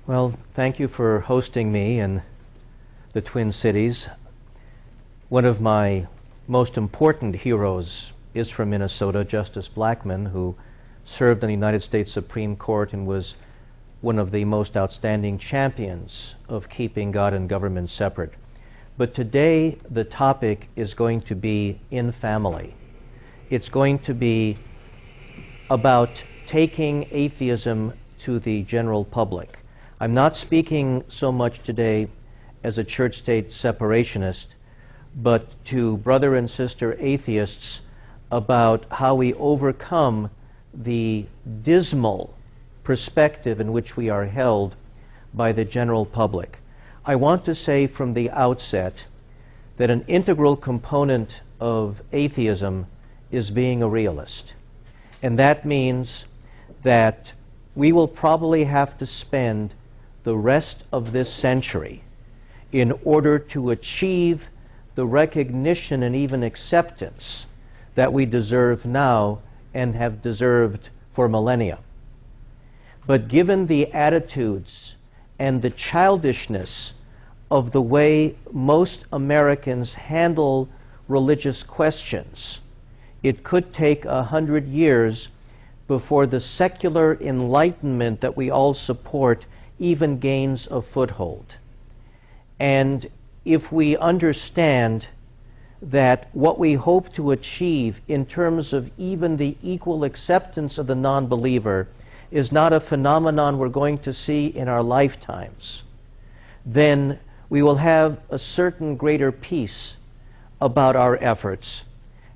Well, thank you for hosting me in the Twin Cities. One of my most important heroes is from Minnesota, Justice Blackmun, who served on the United States Supreme Court and was one of the most outstanding champions of keeping God and government separate. But today the topic is going to be in family. It's going to be about taking atheism to the general public. I'm not speaking so much today as a church-state separationist, but to brother and sister atheists about how we overcome the dismal perspective in which we are held by the general public. I want to say from the outset that an integral component of atheism is being a realist. And that means that we will probably have to spend the rest of this century in order to achieve the recognition and even acceptance that we deserve now and have deserved for millennia. But given the attitudes and the childishness of the way most Americans handle religious questions, it could take 100 years before the secular enlightenment that we all support even gains a foothold. And if we understand that what we hope to achieve in terms of even the equal acceptance of the non-believer is not a phenomenon we're going to see in our lifetimes, then we will have a certain greater peace about our efforts,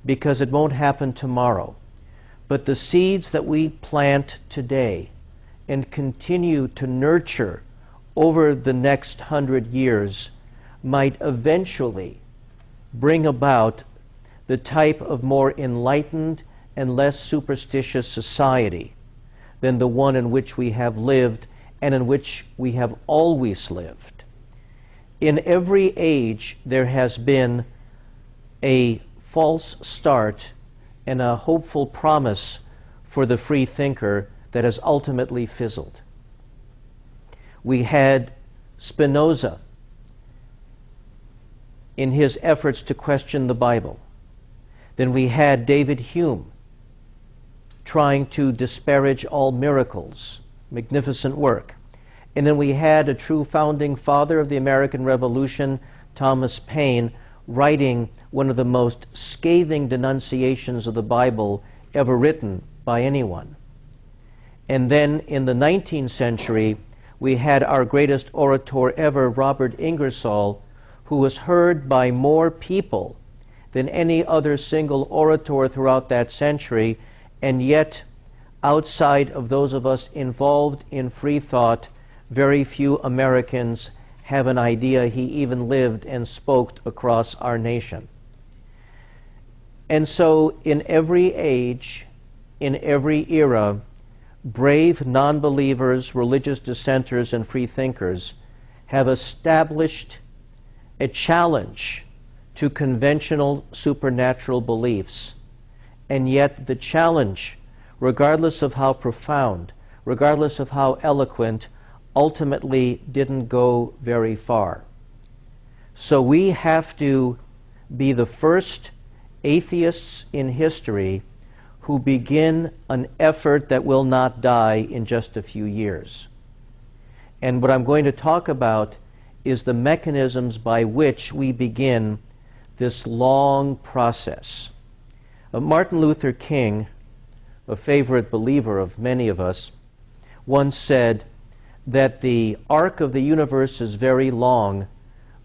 because it won't happen tomorrow. But the seeds that we plant today and continue to nurture over the next 100 years might eventually bring about the type of more enlightened and less superstitious society than the one in which we have lived and in which we have always lived. In every age there has been a false start and a hopeful promise for the free thinker that has ultimately fizzled. We had Spinoza in his efforts to question the Bible. Then we had David Hume trying to disparage all miracles, magnificent work. And then we had a true founding father of the American Revolution, Thomas Paine, writing one of the most scathing denunciations of the Bible ever written by anyone. And then in the 19th century, we had our greatest orator ever, Robert Ingersoll, who was heard by more people than any other single orator throughout that century, and yet, outside of those of us involved in free thought, very few Americans have an idea he even lived and spoke across our nation. And so, in every age, in every era, brave non-believers, religious dissenters, and free thinkers have established a challenge to conventional supernatural beliefs. And yet the challenge, regardless of how profound, regardless of how eloquent, ultimately didn't go very far. So we have to be the first atheists in history who begin an effort that will not die in just a few years. And what I'm going to talk about is the mechanisms by which we begin this long process. Martin Luther King, a favorite believer of many of us, once said that the arc of the universe is very long,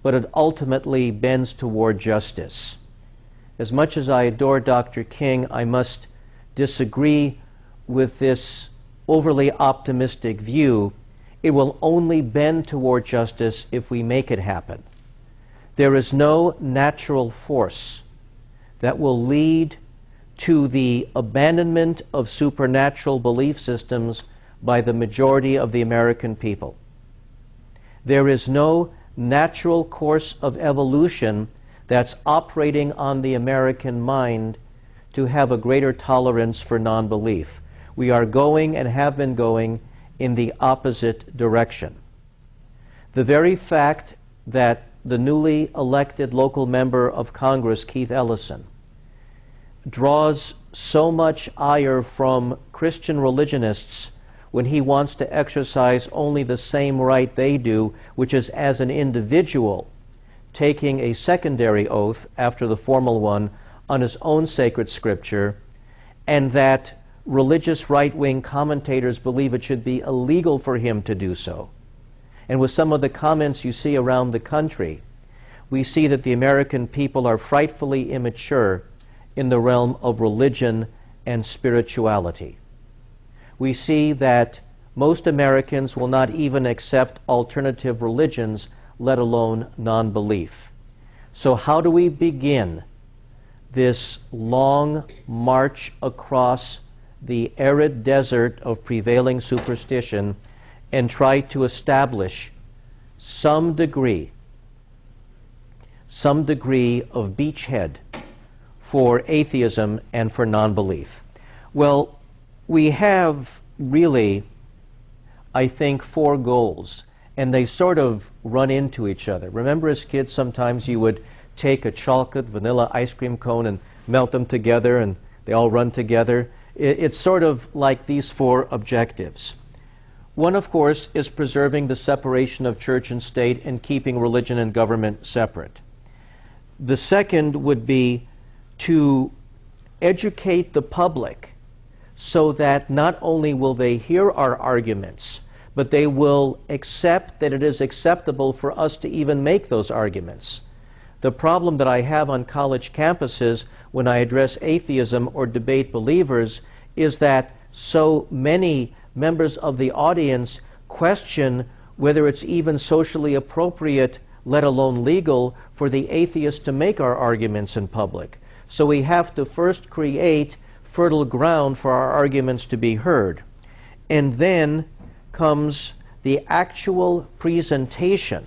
but it ultimately bends toward justice. As much as I adore Dr. King, I must disagree with this overly optimistic view. It will only bend toward justice if we make it happen. There is no natural force that will lead to the abandonment of supernatural belief systems by the majority of the American people. There is no natural course of evolution that's operating on the American mind to have a greater tolerance for non-belief. We are going and have been going in the opposite direction. The very fact that the newly elected local member of Congress, Keith Ellison, draws so much ire from Christian religionists when he wants to exercise only the same right they do, which is as an individual, taking a secondary oath after the formal one on his own sacred scripture, and that religious right-wing commentators believe it should be illegal for him to do so. And with some of the comments you see around the country, we see that the American people are frightfully immature in the realm of religion and spirituality. We see that most Americans will not even accept alternative religions, let alone non-belief. So how do we begin this long march across the arid desert of prevailing superstition and try to establish some degree of beachhead for atheism and for non-belief? Well, we have really, I think, 4 goals, and they sort of run into each other. Remember, as kids, sometimes you would take a chocolate vanilla ice cream cone and melt them together, and they all run together. It's sort of like these 4 objectives. One, of course, is preserving the separation of church and state and keeping religion and government separate. The second would be to educate the public so that not only will they hear our arguments, but they will accept that it is acceptable for us to even make those arguments. The problem that I have on college campuses when I address atheism or debate believers is that so many members of the audience question whether it's even socially appropriate, let alone legal, for the atheist to make our arguments in public. So we have to first create fertile ground for our arguments to be heard. And then comes the actual presentation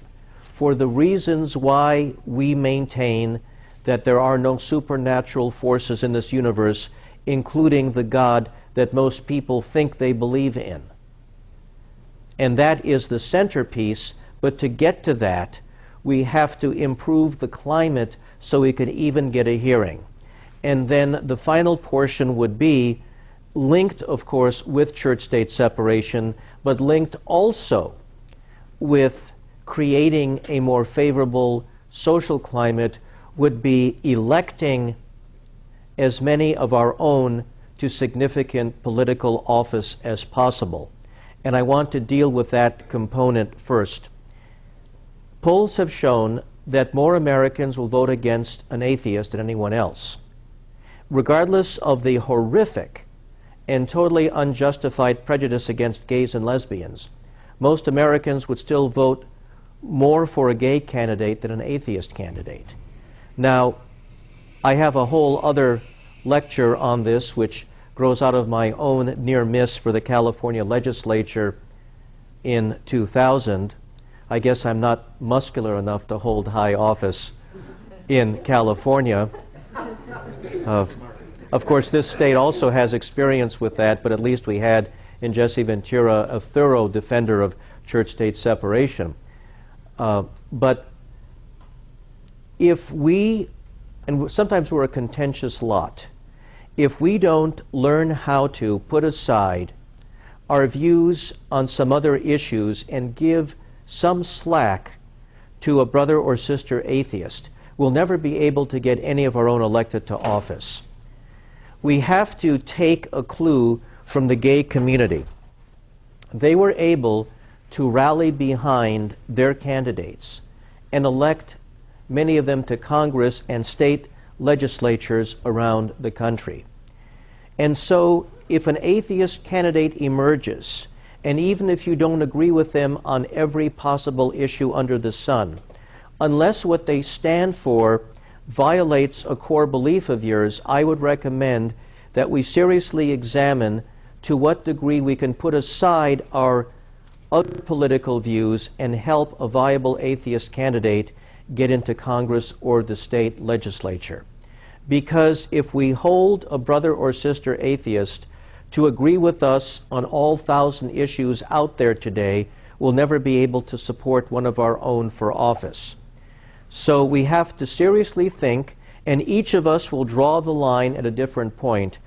for the reasons why we maintain that there are no supernatural forces in this universe, including the God that most people think they believe in. And that is the centerpiece, but to get to that, we have to improve the climate so we can even get a hearing. And then the final portion would be linked, of course, with church-state separation, but linked also with creating a more favorable social climate, would be electing as many of our own to significant political office as possible. And I want to deal with that component first. Polls have shown that more Americans will vote against an atheist than anyone else. Regardless of the horrific and totally unjustified prejudice against gays and lesbians, most Americans would still vote more for a gay candidate than an atheist candidate. Now, I have a whole other lecture on this, which grows out of my own near miss for the California legislature in 2000. I guess I'm not muscular enough to hold high office in California. Of course, this state also has experience with that, but at least we had in Jesse Ventura a thorough defender of church-state separation. But if we, and sometimes we're a contentious lot, if we don't learn how to put aside our views on some other issues and give some slack to a brother or sister atheist, we'll never be able to get any of our own elected to office. We have to take a clue from the gay community. They were able to rally behind their candidates and elect many of them to Congress and state legislatures around the country. And so if an atheist candidate emerges, and even if you don't agree with them on every possible issue under the sun, unless what they stand for violates a core belief of yours, I would recommend that we seriously examine to what degree we can put aside our other political views and help a viable atheist candidate get into Congress or the state legislature. Because if we hold a brother or sister atheist to agree with us on all 1,000 issues out there today, will never be able to support one of our own for office. So we have to seriously think, and each of us will draw the line at a different point,